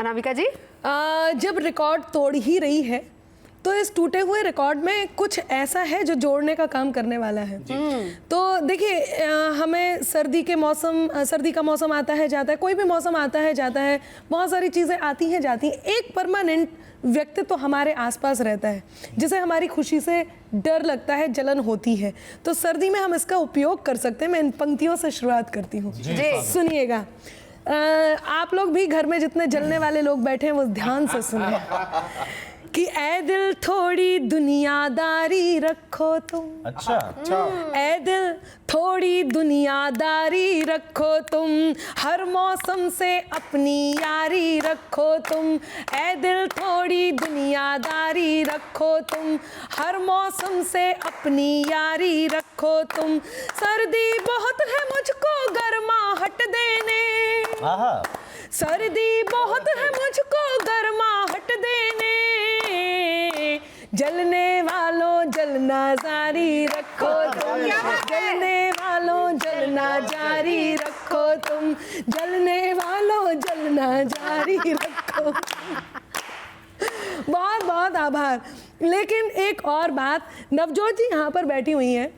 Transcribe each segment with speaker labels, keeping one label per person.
Speaker 1: अनामिका जी,
Speaker 2: जब रिकॉर्ड तोड़ ही रही है तो इस टूटे हुए रिकॉर्ड में कुछ ऐसा है जो जोड़ने का काम करने वाला है। तो देखिए, हमें सर्दी का मौसम आता है जाता है, कोई भी मौसम आता है जाता है, बहुत सारी चीज़ें आती हैं जाती हैं। एक परमानेंट व्यक्ति तो हमारे आसपास रहता है जिसे हमारी खुशी से डर लगता है, जलन होती है। तो सर्दी में हम इसका उपयोग कर सकते हैं। मैं इन पंक्तियों से शुरुआत करती हूँ, सुनिएगा। आप लोग भी घर में जितने जलने वाले लोग बैठे हैं वो ध्यान से सुनिए कि ऐ दिल थोड़ी दुनियादारी रखो तुम। अच्छा। ऐ दिल थोड़ी दुनियादारी रखो तुम, हर मौसम से अपनी यारी रखो तुम। ऐ दिल थोड़ी दुनियादारी रखो तुम, हर मौसम से अपनी यारी रखो तुम। सर्दी बहुत है मुझको गर्माहट देने, सर्दी बहुत है मुझको गर्माहट देने। जलने वालों जलना जारी रखो तुम, जलने वालों जलना जारी रखो तुम, जलने वालों जलना जारी रखो। बहुत बहुत आभार। लेकिन एक और बात, नवजोत जी यहाँ पर बैठी हुई हैं,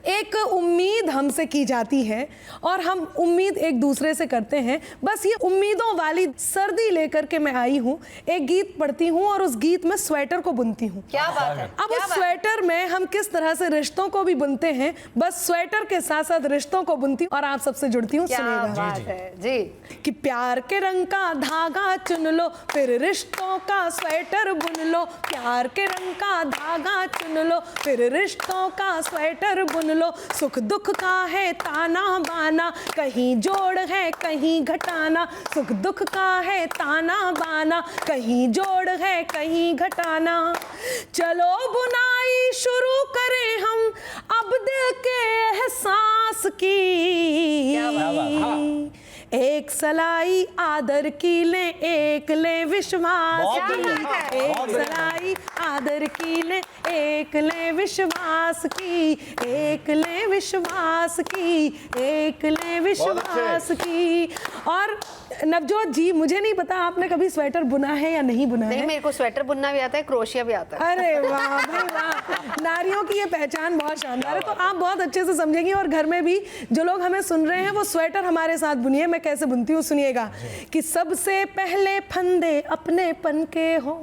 Speaker 2: एक उम्मीद हमसे की जाती है और हम उम्मीद एक दूसरे से करते हैं। बस ये उम्मीदों वाली सर्दी लेकर के मैं आई हूँ। एक गीत पढ़ती हूँ और उस गीत में स्वेटर को बुनती हूँ।
Speaker 1: क्या बात है।
Speaker 2: अब उस स्वेटर में हम किस तरह से रिश्तों को भी बुनते हैं, बस स्वेटर के साथ साथ रिश्तों को बुनती हूँ और आप सबसे जुड़ती हूँ।
Speaker 1: सुनिएगा जी
Speaker 2: कि प्यार के रंग का धागा चुन लो, फिर रिश्तों का स्वेटर बुन लो। प्यार के रंग का धागा चुन लो, फिर रिश्तों का स्वेटर बुन लो। सुख दुख का है ताना बाना, कहीं जोड़ है कहीं घटाना। सुख दुख का है ताना बाना, कहीं जोड़ है कहीं घटाना। चलो बुनाई शुरू करें हम अब दिल के एहसास की। एक सलाई आदर की ले, एक ले विश्वास की। एक सलाई आदर की ले, एक ले विश्वास की। एक ले विश्वास की, एक ले विश्वास की। और नवजोत जी, मुझे नहीं पता आपने कभी स्वेटर बुना है या नहीं बुना है?
Speaker 1: नहीं, मेरे को स्वेटर बुनना भी आता है, क्रोशिया भी आता है।
Speaker 2: अरे वाह भाई वाह, नारियों की ये पहचान बहुत शानदार है। तो आप बहुत अच्छे से समझेंगी और घर में भी जो लोग हमें सुन रहे हैं वो स्वेटर हमारे साथ बुनिए। मैं कैसे बुनती हूँ सुनिएगा कि सबसे पहले फंदे अपने पन के हो।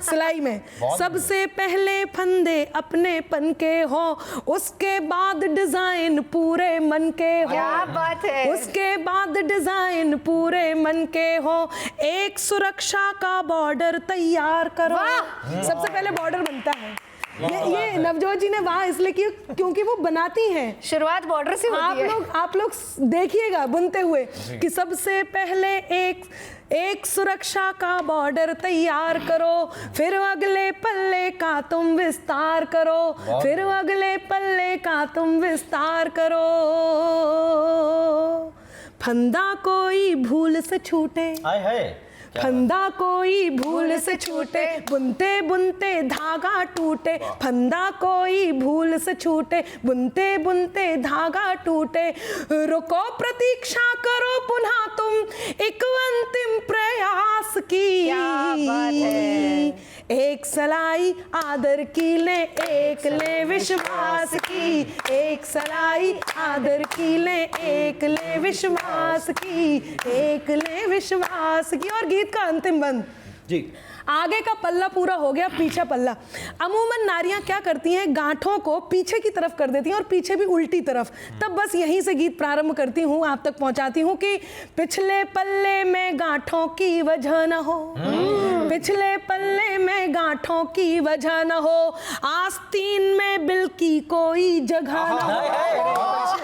Speaker 2: सिलाई में सबसे पहले फंदे अपने पन के हो, उसके बाद डिजाइन पूरे मन के हो।
Speaker 1: क्या बात है।
Speaker 2: उसके बाद डिजाइन पूरे मन के हो, एक सुरक्षा का बॉर्डर तैयार करो। सबसे पहले बॉर्डर बनता है। ये नवजोत जी ने वाह इसलिए की क्योंकि वो बनाती हैं, शुरुआत बॉर्डर से होती है। आप लोग देखिएगा बुनते हुए कि सबसे पहले एक सुरक्षा का बॉर्डर तैयार करो, फिर अगले पल्ले का तुम विस्तार करो। फिर अगले पल्ले का तुम विस्तार करो। फंदा कोई भूल से छूटे, फंदा कोई भूल से छूटे, बुनते बुनते धागा टूटे। फंदा कोई भूल से छूटे, बुनते बुनते धागा टूटे। रुको प्रतीक्षा करो पुनः तुम एक अंतिम प्रयास की। क्या बात है। एक सलाई आदर की ले, एक ले विश्वास की। एक सलाई आदर की ले, एक ले विश्वास की। एक ले विश्वास की। और गीत का अंतिम बंद जी। आगे का पल्ला पूरा हो गया, पीछे पल्ला। अमूमन नारियां क्या करती हैं, गांठों को पीछे की तरफ कर देती हैं और पीछे भी उल्टी तरफ। तब बस यहीं से गीत प्रारंभ करती हूँ, आप तक पहुंचाती हूँ कि पिछले पल्ले में गांठों की वजह न हो। पिछले पल्ले में गांठों की वजह न हो, आस्तीन में बिल की कोई जगह न हो।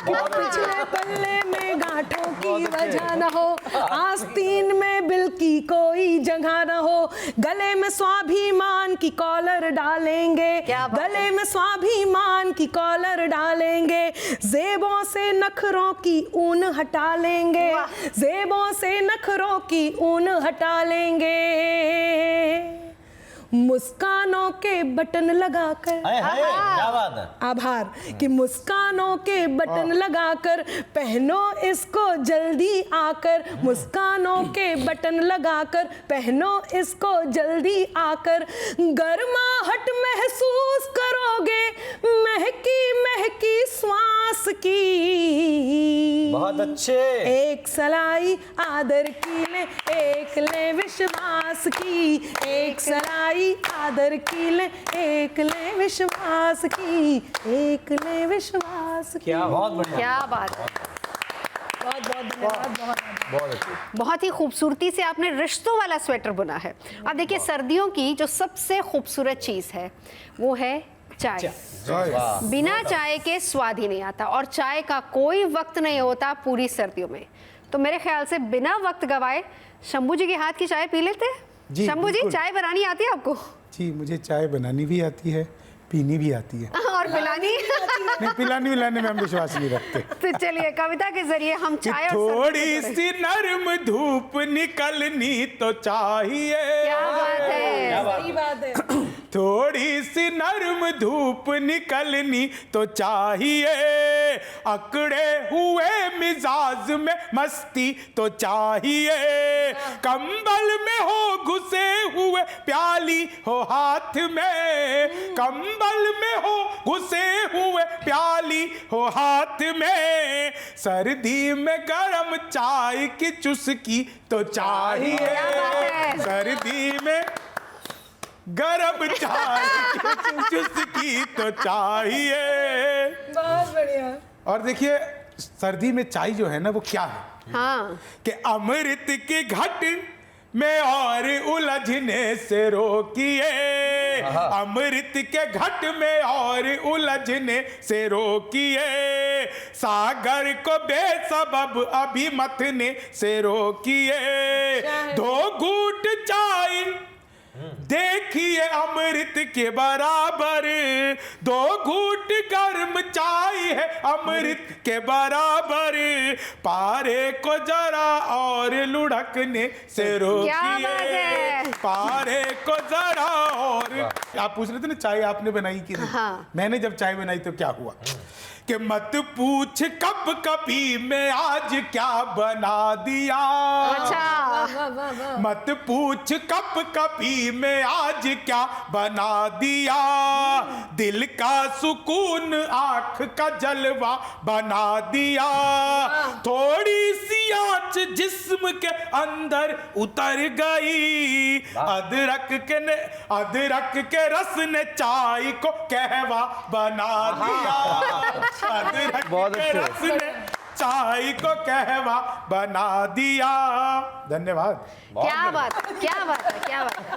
Speaker 2: पिछले पल्ले में गांठों की वजह न हो, आस्तीन में बिल की कोई जगह न हो। गले में स्वाभिमान की कॉलर डालेंगे, गले में स्वाभिमान की कॉलर डालेंगे। जेबों से नखरों की ऊन हटा लेंगे, जेबों से नखरों की ऊन हटा लेंगे। मुस्कानों के बटन लगाकर,
Speaker 3: क्या बात है।
Speaker 2: आभार, कि मुस्कानों के बटन लगाकर पहनो इसको जल्दी आकर, मुस्कानों के बटन लगाकर पहनो इसको जल्दी आकर, गर्माहट महसूस करोगे महकी महकी श्वास की।
Speaker 3: बहुत अच्छे।
Speaker 2: एक सलाई आदर की ले, एक ले विश्वास की, एक सलाई आदर की ले, एक ले विश्वास की, एक ले विश्वास की।
Speaker 3: क्या बहुत बढ़िया।
Speaker 1: क्या बात है।
Speaker 2: बहुत बहुत धन्यवाद।
Speaker 3: बहुत अच्छे।
Speaker 1: बहुत ही खूबसूरती से आपने रिश्तों वाला स्वेटर बुना है। अब देखिए, सर्दियों की जो सबसे खूबसूरत चीज़ है वो है चाय। बिना चाय के स्वाद ही नहीं आता, और चाय का कोई वक्त नहीं होता पूरी सर्दियों में। तो मेरे ख्याल से बिना वक्त गवाए शंभू जी के हाथ की चाय पी लेते हैं। शंभू जी, चाय बनानी आती है आपको?
Speaker 4: जी, मुझे चाय बनानी भी आती है, पीनी भी आती है।
Speaker 1: और पिलानी?
Speaker 4: नहीं, पिलाने विलाने में हम विश्वास नहीं रखते।
Speaker 1: तो चलिए, कविता के जरिए हम चाय और
Speaker 4: थोड़ी सी नर्म धूप निकलनी तो चाहिए।
Speaker 1: क्या बात है।
Speaker 2: सही बात है।
Speaker 4: थोड़ी सी नर्म धूप निकलनी तो चाहिए, अकड़े हुए मिजाज में मस्ती तो चाहिए, कंबल में हो घुसे हुए प्याली हो हाथ में, कंबल में हो घुसे हुए प्याली हो हाथ में, सर्दी में गरम चाय की चुस्की तो चाहिए,
Speaker 1: क्या बात है।
Speaker 4: सर्दी में गरम चाय की चुस्की तो चाहिए।
Speaker 2: बहुत बढ़िया।
Speaker 4: और देखिए, सर्दी में चाय जो है ना, वो क्या है
Speaker 1: हाँ,
Speaker 4: कि अमृत की घट में और उलझने से रोकिए, अमृत के घट में और उलझने से रोकिए, सागर को बेसबब अभिमथने से रोकिए, दो घूंट चाय देखिए अमृत के बराबर, दो घूंट गर्म चाय है अमृत के बराबर, पारे को जरा और लुढ़कने से रोकिए, पारे को जरा और। आप पूछ रहे थे ना चाय आपने बनाई कि नहीं?
Speaker 1: हाँ।
Speaker 4: मैंने जब चाय बनाई तो क्या हुआ कि मत पूछ कब कभी मैं आज क्या बना दिया,
Speaker 1: अच्छा,
Speaker 4: मत पूछ कब कभी मैं आज क्या बना दिया, दिल का सुकून आंख का जलवा बना दिया, थोड़ी सी आंच जिस्म के अंदर उतर गई, अदरक के रस ने चाय को कहवा बना दिया, अदरक के रस ने चाय को कहवा बना दिया। धन्यवाद।
Speaker 1: क्या बात है, क्या बात है, क्या बात है।